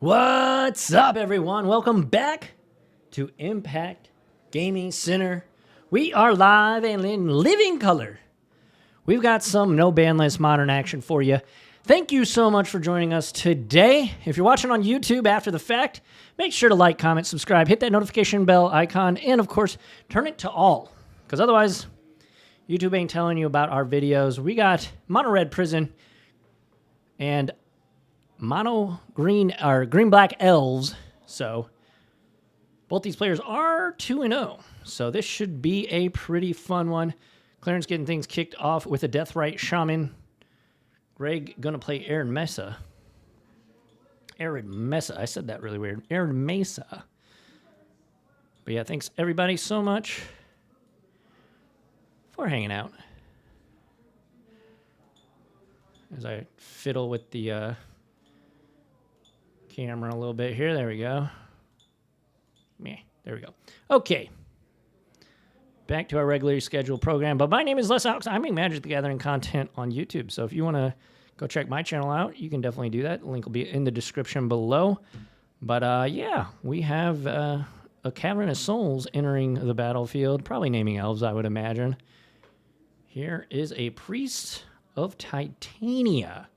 What's up, everyone? Welcome back to Impact Gaming Center. We are live and in living color. We've got some no ban list modern action for you. Thank you so much for joining us today. If you're watching on YouTube after the fact, make sure to like, comment, subscribe, hit that notification bell icon, and of course, turn it to all, because otherwise, YouTube ain't telling you about our videos. We got Mono Red Prison and Mono Green or Green Black Elves. So both these players are 2-0. So this should be a pretty fun one. Clarence getting things kicked off with a Deathrite Shaman. Greg gonna play Aaron Mesa. Aaron Mesa. I said that really weird. Aaron Mesa. But yeah, thanks everybody so much for hanging out. As I fiddle with the camera a little bit here. There we go. Meh. There we go. Okay. Back to our regularly scheduled program. But my name is Les Alex. I make Magic the Gathering content on YouTube. So if you want to go check my channel out, you can definitely do that. The link will be in the description below. But yeah, we have a Cavern of Souls entering the battlefield. Probably naming elves, I would imagine. Here is a Priest of Titania.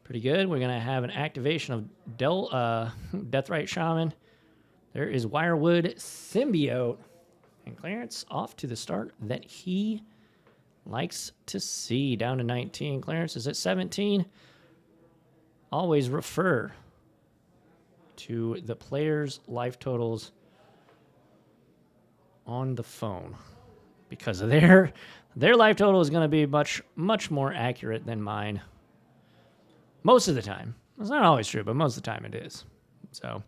Pretty good. We're going to have an activation of Deathrite Shaman. There is Wirewood Symbiote. And Clarence off to the start that he likes to see. Down to 19. Clarence is at 17. Always refer to the player's life totals on the phone, because their life total is going to be much more accurate than mine. Most of the time. It's not always true, but most of the time it is. So,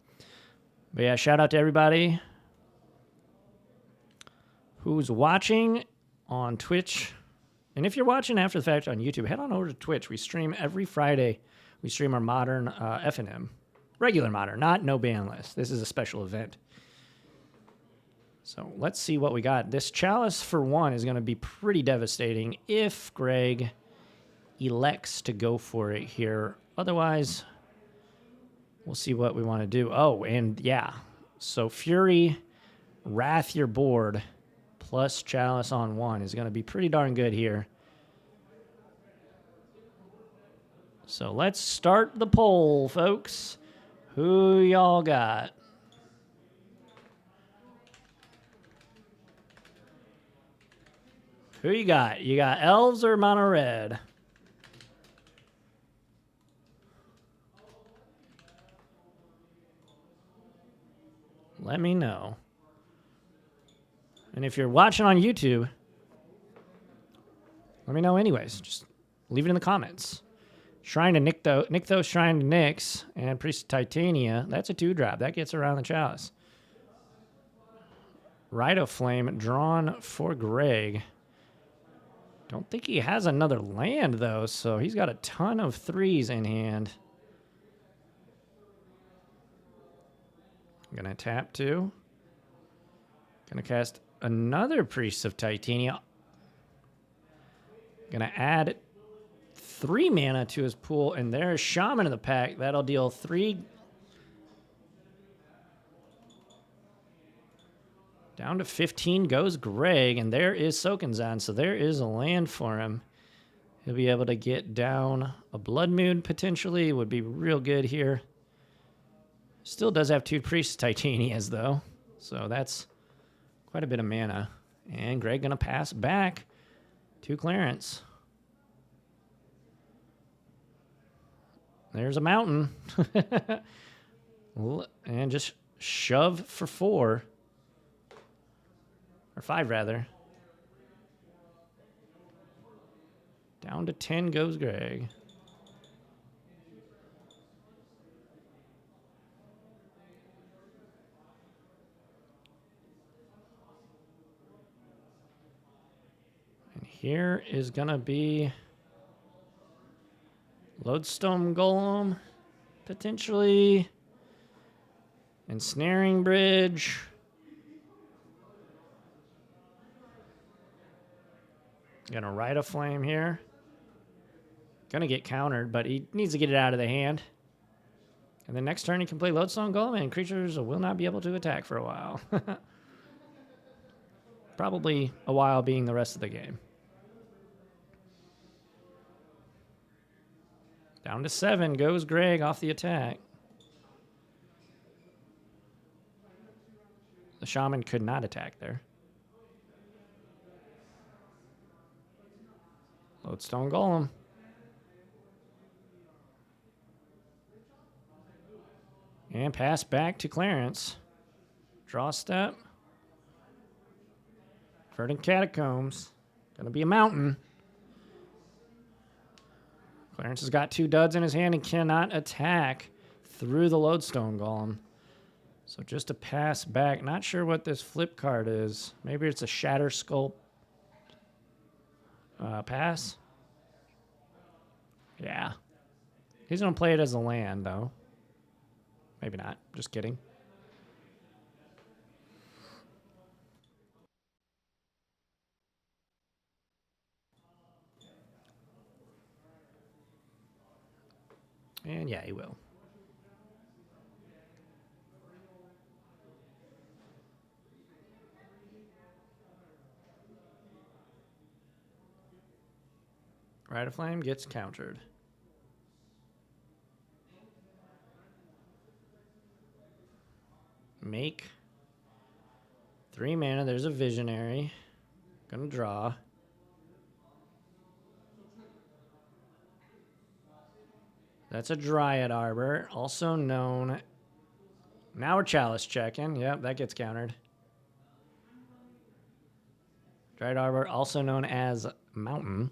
but yeah, shout out to everybody who's watching on Twitch. And if you're watching after the fact on YouTube, head on over to Twitch. We stream every Friday. We stream our modern F&M. Regular modern, not no ban list. This is a special event. So let's see what we got. This Chalice for 1 is going to be pretty devastating if Greg elects to go for it here. Otherwise, we'll see what we want to do. Oh, and yeah. So Fury, Wrath your board, plus Chalice on 1 is going to be pretty darn good here. So let's start the poll, folks. Who y'all got? Who you got? You got Elves or Mono Red? Let me know. And if you're watching on YouTube, let me know anyways. Just leave it in the comments. Shrine to Nykthos, Shrine to Nyx, and Priest of Titania. That's a 2-drop. That gets around the Chalice. Rite of Flame drawn for Greg. Don't think he has another land, though, so he's got a ton of 3s in hand. I'm going to tap 2. Going to cast another Priest of Titania. Going to add 3 mana to his pool, and there's Shaman in the pack. That'll deal 3. Down to 15 goes Greg, and there is Sokenzan, so there is a land for him. He'll be able to get down a Blood Moon, potentially. Would be real good here. Still does have 2 Priest Titanias, though, so that's quite a bit of mana. And Greg going to pass back to Clarence. There's a mountain. And just shove for 4. Or 5, rather. Down to 10 goes Greg. And here is going to be Lodestone Golem, potentially. Ensnaring Bridge. Gonna Rite of Flame here. Gonna get countered, but he needs to get it out of the hand. And then next turn you can play Lodestone Golem and creatures will not be able to attack for a while. Probably a while being the rest of the game. Down to 7 goes Greg off the attack. The Shaman could not attack there. Lodestone Golem. And pass back to Clarence. Draw step. Verdant Catacombs. Gonna be a mountain. Clarence has got 2 duds in his hand and cannot attack through the Lodestone Golem. So just a pass back. Not sure what this flip card is. Maybe it's a Shatter Sculpt. Pass. Yeah. He's going to play it as a land, though. Maybe not. Just kidding. And yeah, he will. Rite of Flame gets countered. Make 3 mana. There's a Visionary. Gonna draw. That's a Dryad Arbor, also known. Now we're Chalice checking. Yep, that gets countered. Dryad Arbor, also known as Mountain.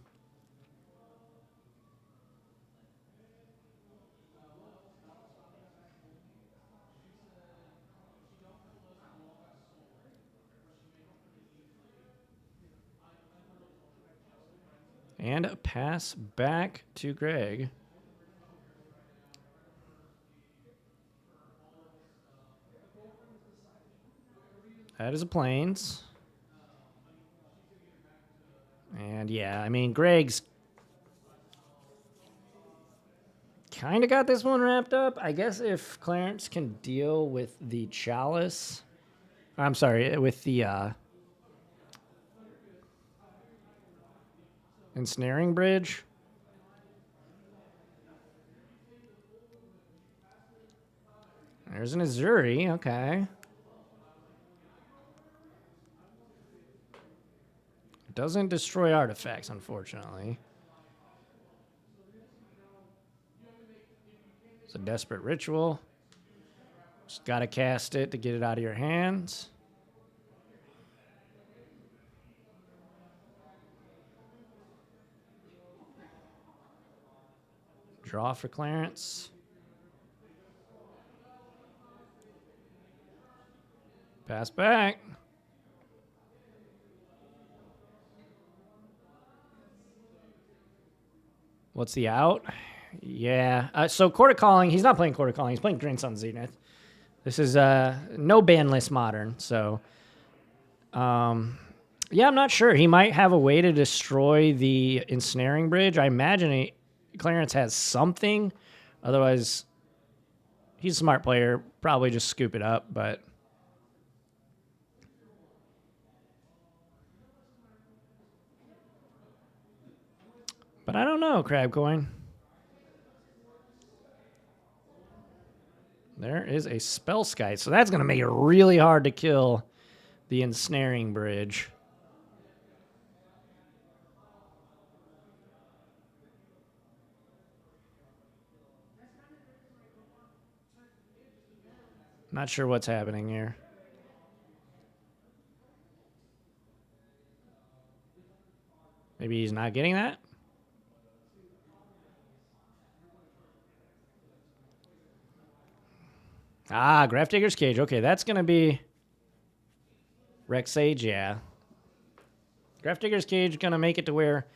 And a pass back to Greg. That is a Plains. And yeah, I mean, Greg's kind of got this one wrapped up. I guess if Clarence can deal with the Chalice. I'm sorry, with the Ensnaring Bridge. There's an Azuri, okay. Doesn't destroy artifacts, unfortunately. It's a Desperate Ritual. Just gotta cast it to get it out of your hands. Draw for Clarence. Pass back. What's the out? Yeah. So Court of Calling, he's not playing Court of Calling. He's playing Grandson Zenith. This is no banlist Modern. So, yeah, I'm not sure. He might have a way to destroy the Ensnaring Bridge. I imagine Clarence has something. Otherwise, he's a smart player. Probably just scoop it up, but... But I don't know, Crabcoin. There is a Spellskite, so that's going to make it really hard to kill the Ensnaring Bridge. Not sure what's happening here. Maybe he's not getting that? Ah, Grafdigger's Cage. Okay, that's going to be... Rex Sage, yeah. Grafdigger's Cage going to make it to where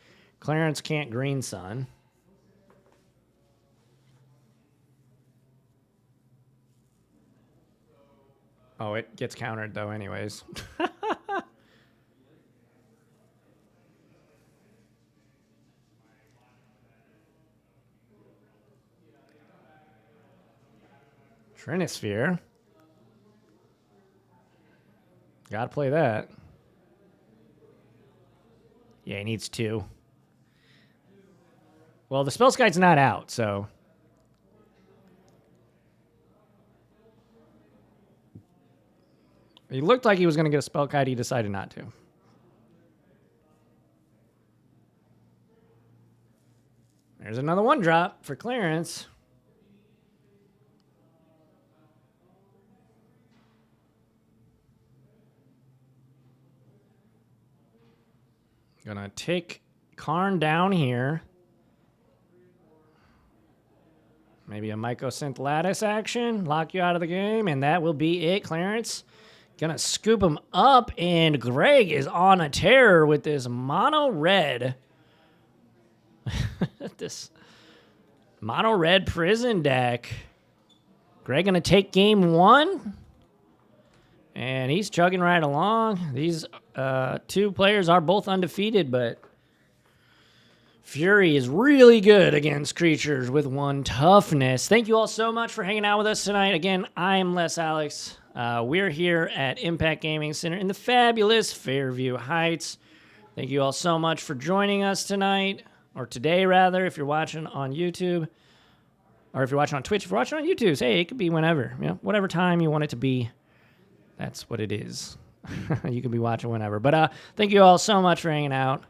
Clarence can't Green Sun. Oh, it gets countered, though, anyways. Trinisphere. Gotta play that. Yeah, he needs 2. Well, the Spell Guide's not out, so... He looked like he was going to get a Spell Guide. He decided not to. There's another 1-drop for Clarence. Gonna take Karn down here. Maybe a Mycosynth Lattice action. Lock you out of the game, and that will be it, Clarence. Gonna scoop him up, and Greg is on a tear with this mono red. This mono red prison deck. Greg gonna take game 1. And he's chugging right along. These 2 players are both undefeated, but Fury is really good against creatures with 1 toughness. Thank you all so much for hanging out with us tonight. Again, I am Les Alex. We're here at Impact Gaming Center in the fabulous Fairview Heights. Thank you all so much for joining us tonight, or today rather, if you're watching on YouTube, or if you're watching on Twitch. If you're watching on YouTube, hey, it could be whenever, whatever time you want it to be. That's what it is. You can be watching whenever. But thank you all so much for hanging out.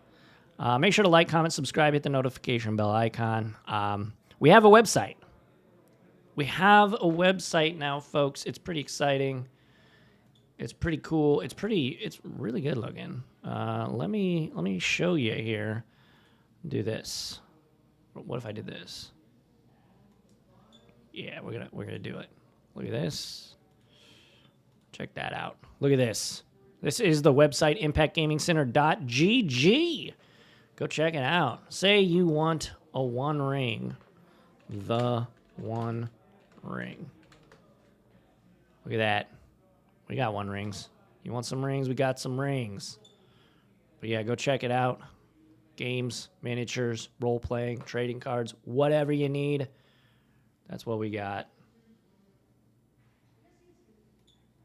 Make sure to like, comment, subscribe, hit the notification bell icon. We have a website. We have a website now, folks. It's pretty exciting. It's pretty cool. It's really good looking. Let me show you here. Do this. What if I did this? Yeah, we're gonna do it. Look at this. Check that out. Look at this. This is the website, impactgamingcenter.gg. Go check it out. Say you want a 1 ring. The 1 ring. Look at that. We got 1 rings. You want some rings? We got some rings. But yeah, go check it out. Games, miniatures, role-playing, trading cards, whatever you need. That's what we got.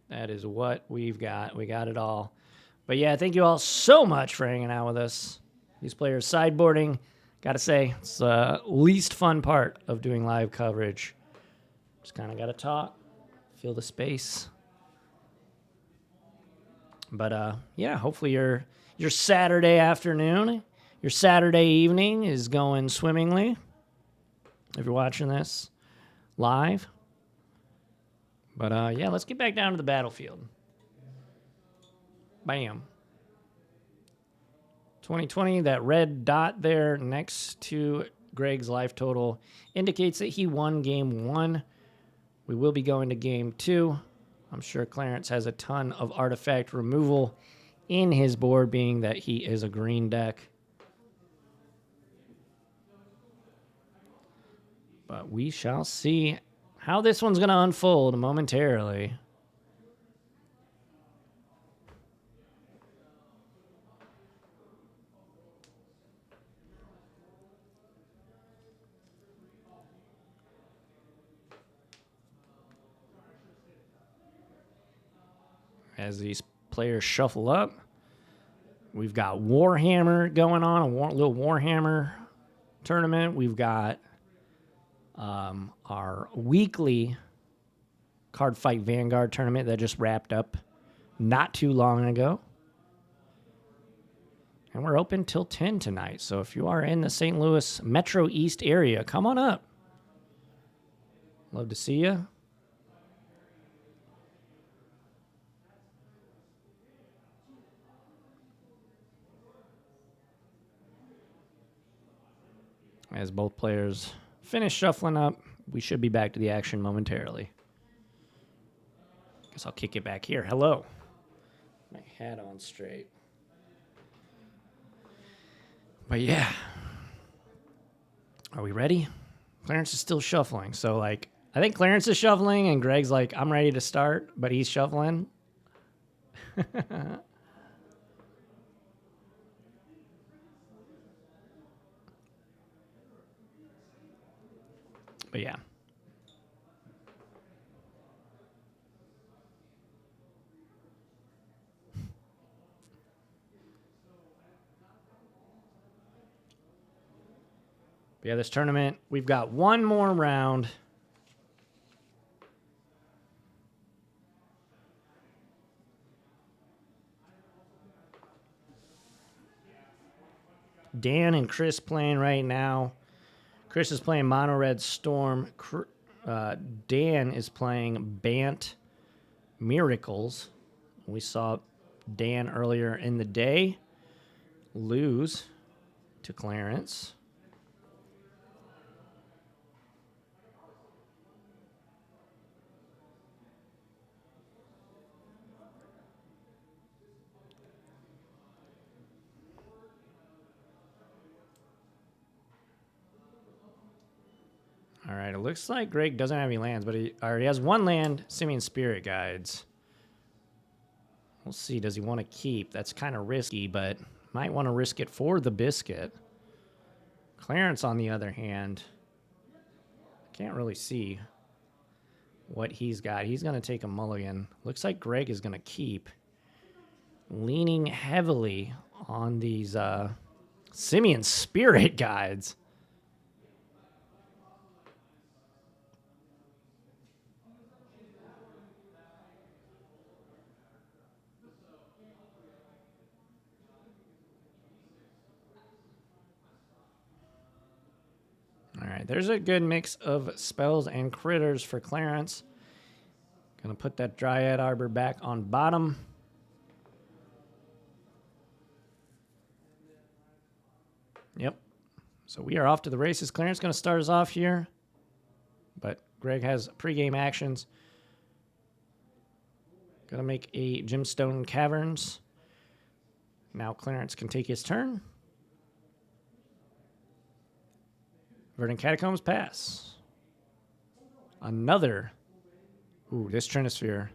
That is what we've got. We got it all. But yeah, thank you all so much for hanging out with us. These players sideboarding, got to say, it's the least fun part of doing live coverage. Just kind of got to talk, feel the space. But yeah, hopefully your Saturday afternoon, your Saturday evening is going swimmingly. If you're watching this live. But yeah, let's get back down to the battlefield. Bam. 2020, that red dot there next to Greg's life total indicates that he won game 1. We will be going to game 2. I'm sure Clarence has a ton of artifact removal in his board, being that he is a green deck. But we shall see how this one's going to unfold momentarily. As these players shuffle up, we've got Warhammer going on, a little Warhammer tournament. We've got our weekly Card Fight Vanguard tournament that just wrapped up not too long ago. And we're open till 10 tonight. So if you are in the St. Louis Metro East area, come on up. Love to see you. As both players finish shuffling up, we should be back to the action momentarily. Guess I'll kick it back here. Hello. My hat on straight. But yeah. Are we ready? Clarence is still shuffling. So, like, I think Clarence is shuffling and Greg's like, I'm ready to start, but he's shuffling. But yeah. But yeah, this tournament, we've got one more round. Dan and Chris playing right now. Chris is playing Mono Red Storm. Dan is playing Bant Miracles. We saw Dan earlier in the day lose to Clarence. All right, it looks like Greg doesn't have any lands, but he already has one land, Simian Spirit Guides. We'll see, does he want to keep? That's kind of risky, but might want to risk it for the biscuit. Clarence, on the other hand, can't really see what he's got. He's going to take a mulligan. Looks like Greg is going to keep, leaning heavily on these Simian Spirit Guides. All right, there's a good mix of spells and critters for Clarence. Gonna put that Dryad Arbor back on bottom. Yep. So we are off to the races. Clarence gonna start us off here, but Greg has pregame actions. Gonna make a Gemstone Caverns. Now Clarence can take his turn. Verdant Catacombs pass. Another. Ooh, this Trinisphere.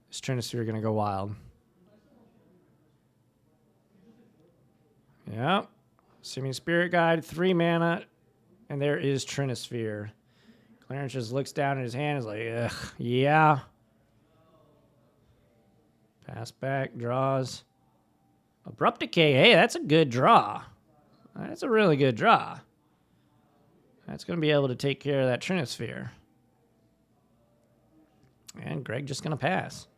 This Trinisphere going to go wild. Yep. Simian Spirit Guide, 3 mana, and there is Trinisphere. Clarence just looks down at his hand and is like, ugh, yeah. Pass back, draws. Abrupt Decay, hey, that's a good draw. That's a really good draw. That's going to be able to take care of that Trinisphere. And Greg just going to pass.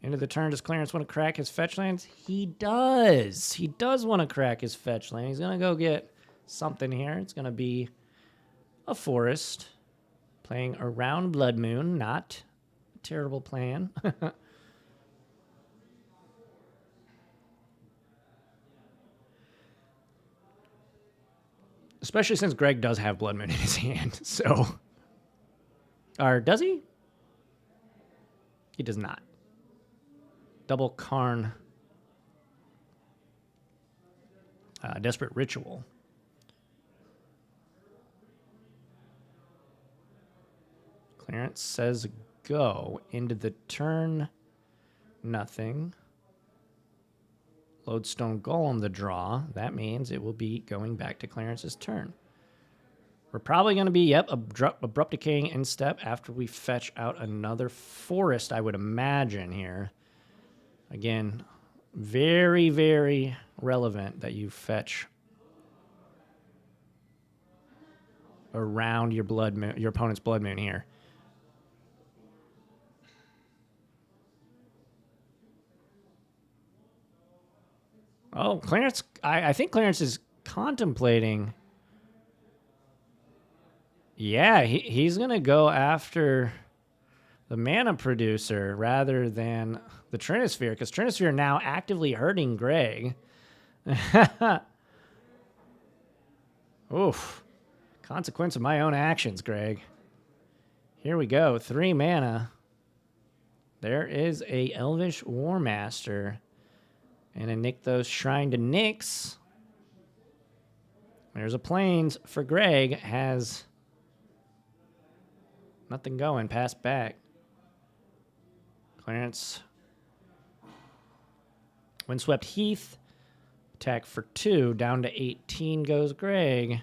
End of the turn, does Clarence want to crack his fetch lands? He does. He does want to crack his fetch land. He's going to go get something here. It's going to be a forest. Playing around Blood Moon. Not a terrible plan. Especially since Greg does have Blood Moon in his hand. So, or does he? He does not. Double Karn. Desperate Ritual. Clarence says go. Into the turn. Nothing. Lodestone Golem the draw. That means it will be going back to Clarence's turn. We're probably going to be, yep, Abrupt Decaying in step after we fetch out another forest, I would imagine here. Again, very, very relevant that you fetch around your Blood Moon, your opponent's Blood Moon here. Oh, Clarence, I think Clarence is contemplating. Yeah, he's going to go after the mana producer rather than the Trinisphere, because Trinisphere now actively hurting Greg. Oof. Consequence of my own actions, Greg. Here we go. 3 mana. There is a Elvish War Master. And a Nykthos Shrine to Nyx. There's a Plains for Greg. Has nothing going. Pass back. Clarence. Windswept Heath. Attack for 2. Down to 18 goes Greg.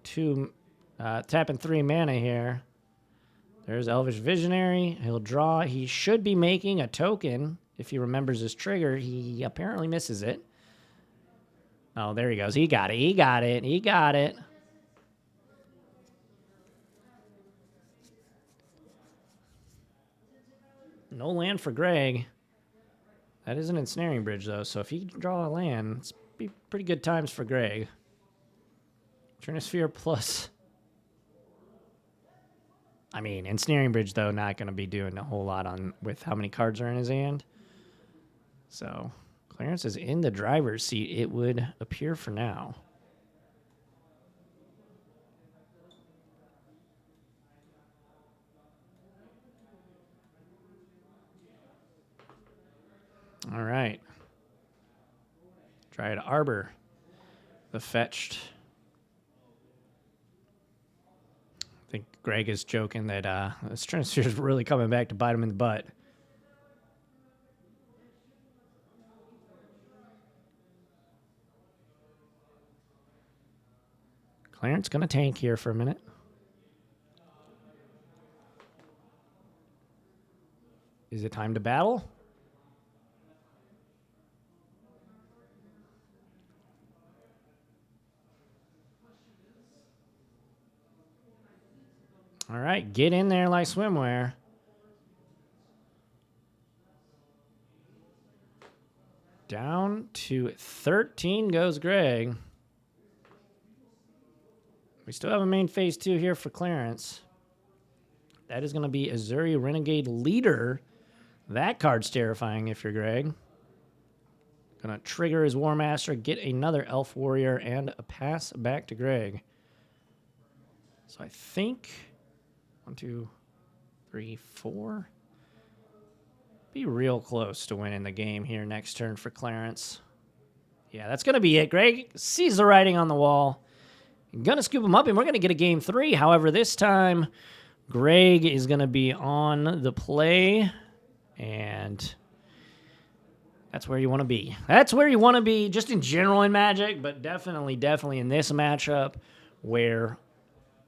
Tapping 3 mana here. There's Elvish Visionary. He'll draw. He should be making a token. If he remembers his trigger, he apparently misses it. Oh, there he goes. He got it. He got it. He got it. No land for Greg. That is an ensnaring bridge, though, so if he can draw a land, it's be pretty good times for Greg. Trinisphere plus... I mean, ensnaring bridge, though, not going to be doing a whole lot on with how many cards are in his hand. So, Clarence is in the driver's seat, it would appear for now. All right. Dryad Arbor, the fetched. I think Greg is joking that this Trinisphere is really coming back to bite him in the butt. Clarence going to tank here for a minute. Is it time to battle? All right, get in there like swimwear. Down to 13 goes Greg. We still have a main phase 2 here for Clarence. That is going to be Azuri Renegade Leader. That card's terrifying if you're Greg. Going to trigger his War Master, get another Elf Warrior, and a pass back to Greg. So I think 1, 2, 3, 4. Be real close to winning the game here next turn for Clarence. Yeah, that's going to be it. Greg sees the writing on the wall. Going to scoop him up, and we're going to get a game 3. However, this time, Greg is going to be on the play, and that's where you want to be. That's where you want to be just in general in Magic, but definitely in this matchup where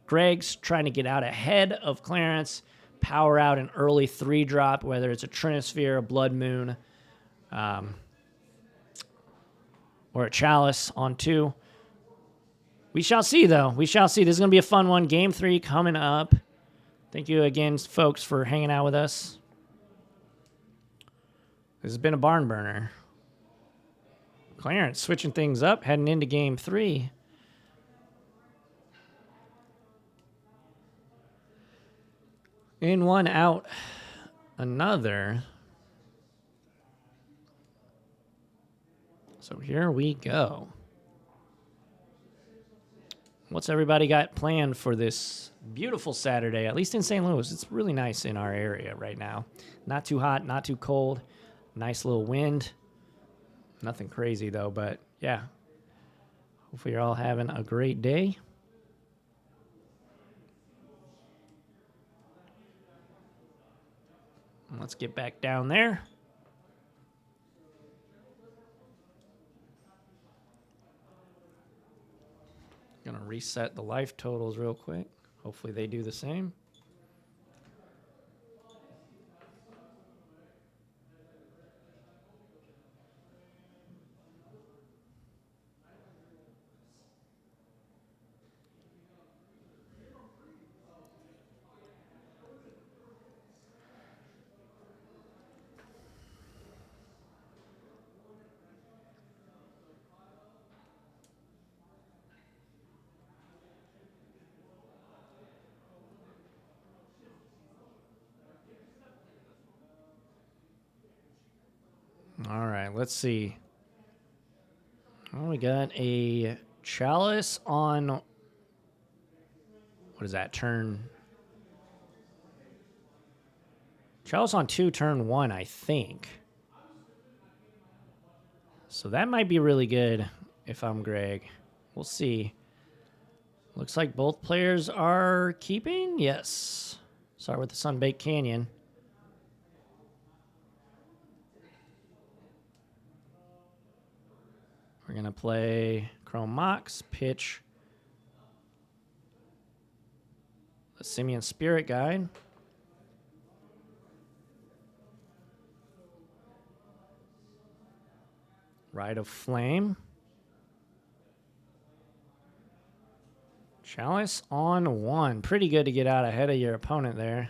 Greg's trying to get out ahead of Clarence, power out an early 3-drop, whether it's a Trinisphere, a Blood Moon, or a Chalice on 2. We shall see, though. We shall see. This is going to be a fun one. Game 3 coming up. Thank you again, folks, for hanging out with us. This has been a barn burner. Clarence switching things up, heading into Game 3. In one, out another. So here we go. What's everybody got planned for this beautiful Saturday, at least in St. Louis? It's really nice in our area right now. Not too hot, not too cold. Nice little wind. Nothing crazy, though, but yeah. Hopefully you're all having a great day. Let's get back down there. Gonna reset the life totals real quick. Hopefully they do the same. All right, let's see. Oh, we got a Chalice on, what is that, turn? Chalice on 2, turn 1, I think. So that might be really good if I'm Greg. We'll see. Looks like both players are keeping. Yes. Start with the Sunbaked Canyon. We're going to play Chrome Mox, pitch the Simian Spirit Guide. Rite of Flame. Chalice on 1. Pretty good to get out ahead of your opponent there.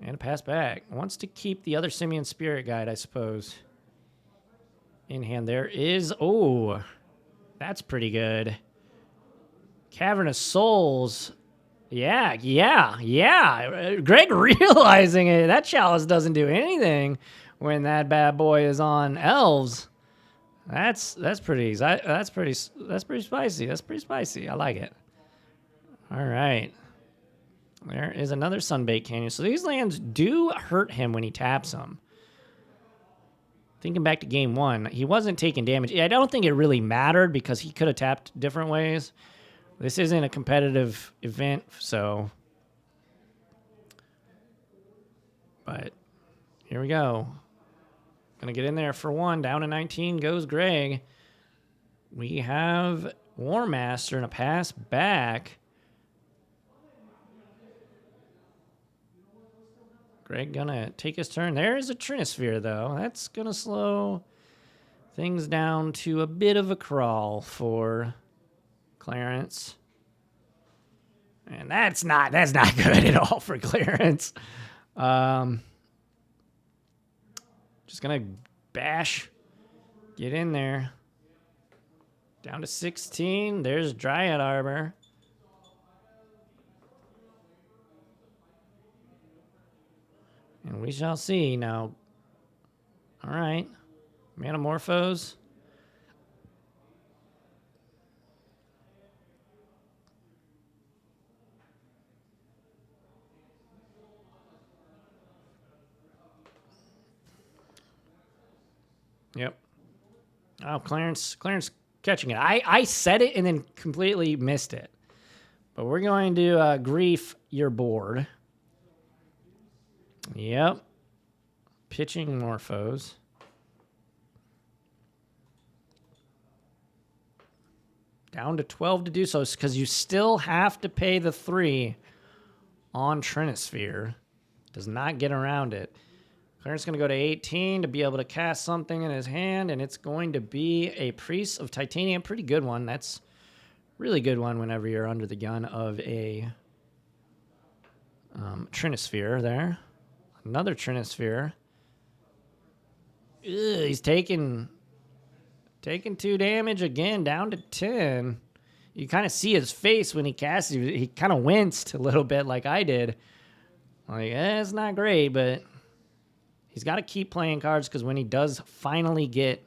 And a pass back. Wants to keep the other Simian Spirit Guide, I suppose. In hand there is... Oh, that's pretty good. Cavern of Souls. Yeah. Greg realizing it. That Chalice doesn't do anything when that bad boy is on Elves. That's pretty spicy. That's pretty spicy. I like it. All right. There is another Sunbait Canyon. So these lands do hurt him when he taps them. Thinking back to game 1, he wasn't taking damage. I don't think it really mattered because he could have tapped different ways. This isn't a competitive event, so... But here we go. Gonna get in there for 1. Down to 19 goes Greg. We have War Master and a pass back. Greg gonna take his turn. There's a Trinisphere, though. That's gonna slow things down to a bit of a crawl for Clarence. And that's not good at all for Clarence. Just gonna bash. Get in there. Down to 16. There's Dryad Arbor. And we shall see now. All right. Manamorphose. Yep. Oh, Clarence catching it. I said it and then completely missed it. But we're going to grief your board. Yep. Pitching Morphos. Down to 12 to do so because you still have to pay the 3 on Trinisphere. Does not get around it. Clarence is going to go to 18 to be able to cast something in his hand, and it's going to be a Priest of Titanium. Pretty good one. That's really good one whenever you're under the gun of a Trinisphere there. Another Trinisphere. Ugh, he's taking 2 damage again, down to 10. You kind of see his face when he casts. He kind of winced a little bit like I did. Like, it's not great, but he's got to keep playing cards because when he does finally get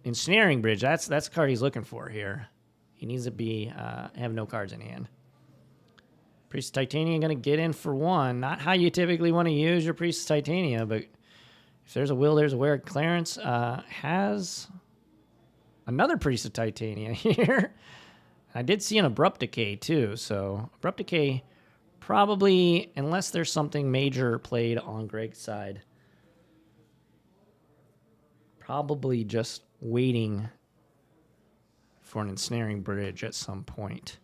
Ensnaring Bridge, that's the card he's looking for here. He needs to be have no cards in hand. Priest of Titania going to get in for 1. Not how you typically want to use your Priest of Titania, but if there's a will, there's a where. Clarence has another Priest of Titania here. I did see an Abrupt Decay, too, so Abrupt Decay probably, unless there's something major played on Greg's side, probably just waiting for an Ensnaring Bridge at some point.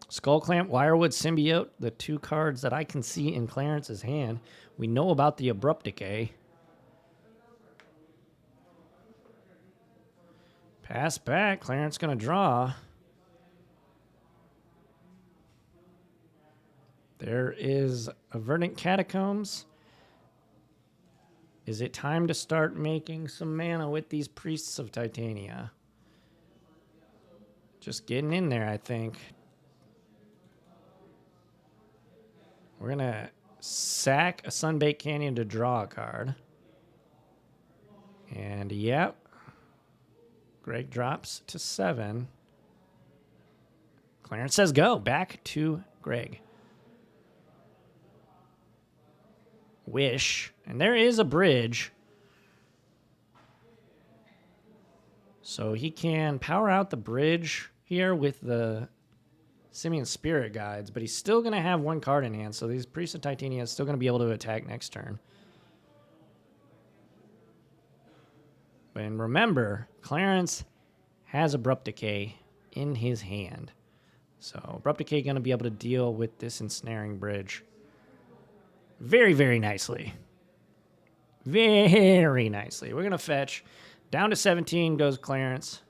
Skull Clamp, Wirewood, Symbiote, the 2 cards that I can see in Clarence's hand. We know about the Abrupt Decay. Pass back. Clarence going to draw. There is a Verdant Catacombs. Is it time to start making some mana with these Priests of Titania? Just getting in there, I think. We're going to sack a Sunbaked Canyon to draw a card. And, yep. Greg drops to 7. Clarence says go. Back to Greg. Wish. And there is a bridge. So he can power out the bridge here with the Simian Spirit Guides, but he's still going to have 1 card in hand, so these Priests of Titania is still going to be able to attack next turn. And remember, Clarence has Abrupt Decay in his hand. So Abrupt Decay going to be able to deal with this Ensnaring Bridge very, very nicely. Very nicely. We're going to fetch. Down to 17 goes Clarence.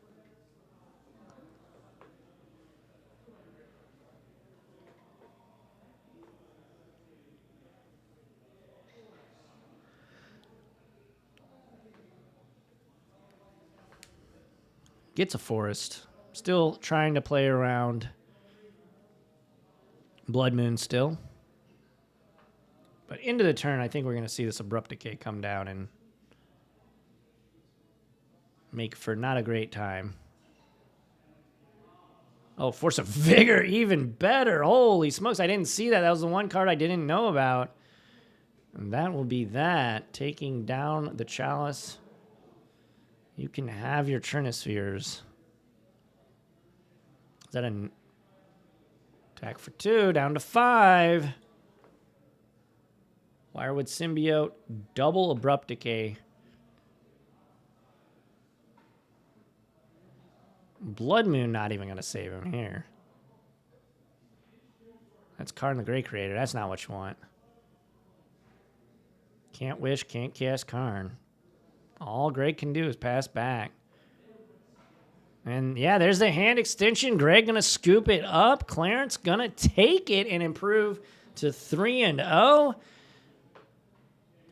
Gets a forest. Still trying to play around Blood Moon still. But into the turn, I think we're going to see this Abrupt Decay come down and make for not a great time. Oh, Force of Vigor, even better. Holy smokes, I didn't see that. That was the one card I didn't know about. And that will be that. Taking down the Chalice. You can have your Trinispheres. Is that an attack for 2? Down to 5. Wirewood Symbiote. Double Abrupt Decay. Blood Moon not even going to save him here. That's Karn the Great Creator. That's not what you want. Can't wish, can't cast Karn. All Greg can do is pass back. And yeah, there's the hand extension. Greg going to scoop it up. Clarence going to take it and improve to 3-0.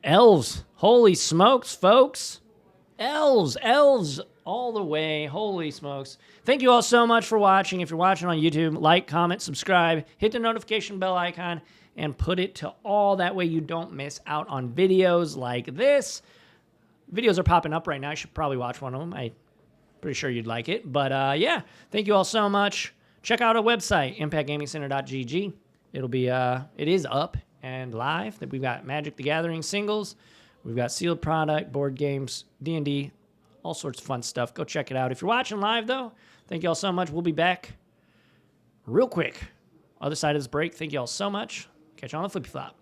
Elves. Holy smokes, folks. Elves all the way. Holy smokes. Thank you all so much for watching. If you're watching on YouTube, like, comment, subscribe, hit the notification bell icon, and put it to all. That way you don't miss out on videos like this. Videos are popping up right now. You should probably watch one of them. I'm pretty sure you'd like it. But yeah, thank you all so much. Check out our website, impactgamingcenter.gg. It is up and live. We've got Magic the Gathering singles. We've got sealed product, board games, D&D, all sorts of fun stuff. Go check it out. If you're watching live, though, thank you all so much. We'll be back real quick. Other side of this break. Thank you all so much. Catch you on the flippy flop.